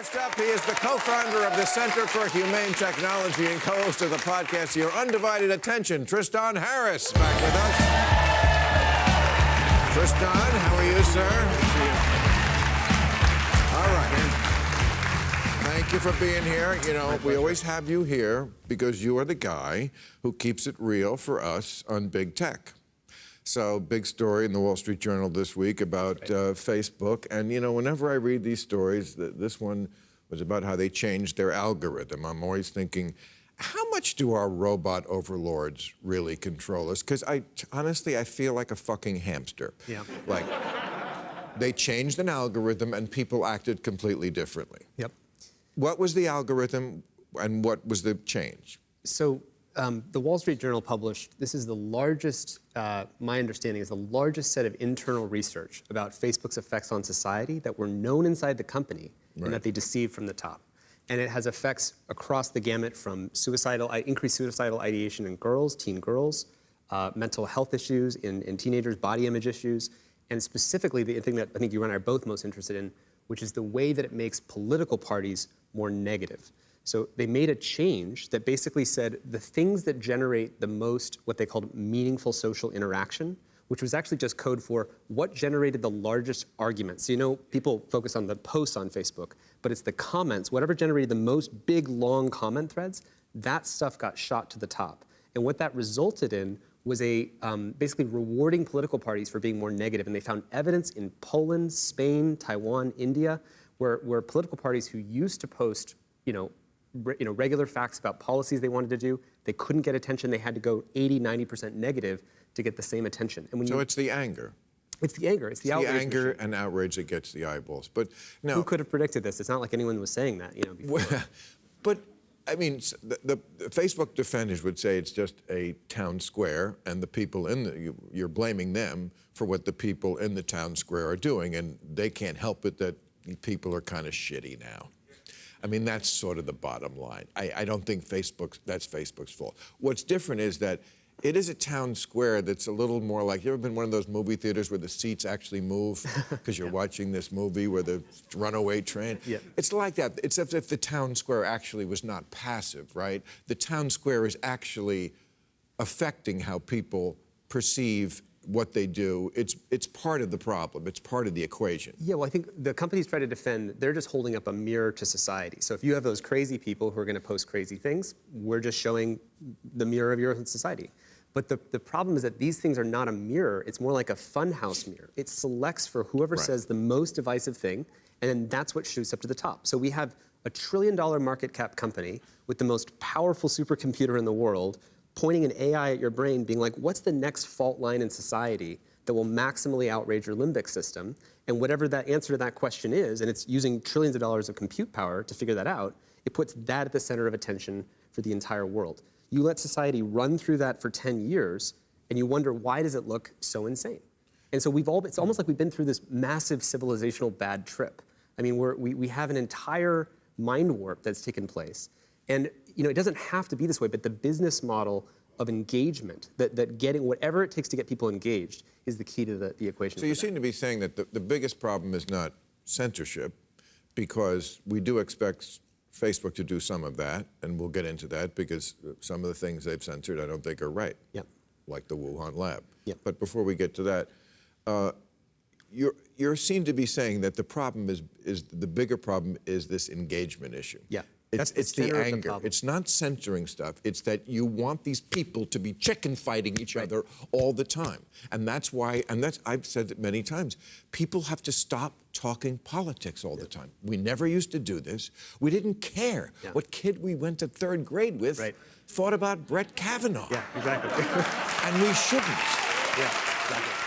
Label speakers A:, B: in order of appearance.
A: Next up, he is the co-founder of the Center for Humane Technology and co-host of the podcast Your Undivided Attention, Tristan Harris, back with us. Tristan, how are you, sir? All right. Thank you for being here. You know, we always have you here because you are the guy who keeps it real for us on big tech. So, big story in the Wall Street Journal this week about Facebook. And, you know, whenever I read these stories, this one was about how they changed their algorithm. I'm always thinking, how much do our robot overlords really control us? Because honestly, I feel like a fucking hamster.
B: Yeah.
A: Like, they changed an algorithm and people acted completely differently.
B: Yep.
A: What was the algorithm and what was the change?
B: So the Wall Street Journal published, this is the largest, my understanding is the largest set of internal research about Facebook's effects on society that were known inside the company and that they deceived from the top. And it has effects across the gamut from increased suicidal ideation in girls, teen girls, mental health issues in teenagers, body image issues, and specifically the thing that I think you and I are both most interested in, which is the way that it makes political parties more negative. So they made a change that basically said the things that generate the most, what they called meaningful social interaction, which was actually just code for what generated the largest arguments. So you know, people focus on the posts on Facebook, but it's the comments, whatever generated the most big, long comment threads, that stuff got shot to the top. And what that resulted in was basically rewarding political parties for being more negative. And they found evidence in Poland, Spain, Taiwan, India, where political parties who used to post, regular facts about policies they wanted to do, they couldn't get attention. They had to go 80, 90% negative to get the same attention. And
A: So it's the anger.
B: It's the anger. It's the outrage.
A: The anger
B: machine.
A: and outrage that gets the eyeballs. But now,
B: who could have predicted this? It's not like anyone was saying that, before.
A: But I mean, the Facebook defenders would say it's just a town square, and the people you're blaming them for what the people in the town square are doing, and they can't help it that people are kind of shitty now. I mean, that's sort of the bottom line. I don't think that's Facebook's fault. What's different is that it is a town square that's a little more like, you ever been in one of those movie theaters where the seats actually move because you're watching this movie where the runaway train?
B: Yeah.
A: It's like that. It's as if the town square actually was not passive, right? The town square is actually affecting how people perceive what they do. It's part of the problem. It's part of the equation.
B: Yeah, well, I think the companies try to defend, they're just holding up a mirror to society. So if you have those crazy people who are going to post crazy things, we're just showing the mirror of your own society. But the problem is that these things are not a mirror. It's more like a funhouse mirror. It selects for whoever says the most divisive thing, and then that's what shoots up to the top. So we have a $1 trillion market cap company with the most powerful supercomputer in the world pointing an AI at your brain, being like, what's the next fault line in society that will maximally outrage your limbic system? And whatever that answer to that question is, and it's using trillions of dollars of compute power to figure that out, it puts that at the center of attention for the entire world. You let society run through that for 10 years, and you wonder, why does it look so insane? And so it's almost like we've been through this massive civilizational bad trip. I mean, we have an entire mind warp that's taken place. And it doesn't have to be this way, but the business model of engagement, that getting whatever it takes to get people engaged, is the key to the equation.
A: So you seem to be saying that the biggest problem is not censorship, because we do expect Facebook to do some of that, and we'll get into that, because some of the things they've censored I don't think are right, like the Wuhan lab. But before we get to that, you seem to be saying that the problem is the bigger problem is this engagement issue.
B: Yeah.
A: It's the anger. It's not censoring stuff. It's that you want these people to be chicken fighting each other all the time. And that's why, I've said it many times, people have to stop talking politics all the time. We never used to do this. We didn't care what kid we went to third grade with thought about Brett Kavanaugh.
B: Yeah, exactly.
A: And we shouldn't.
B: Yeah, exactly.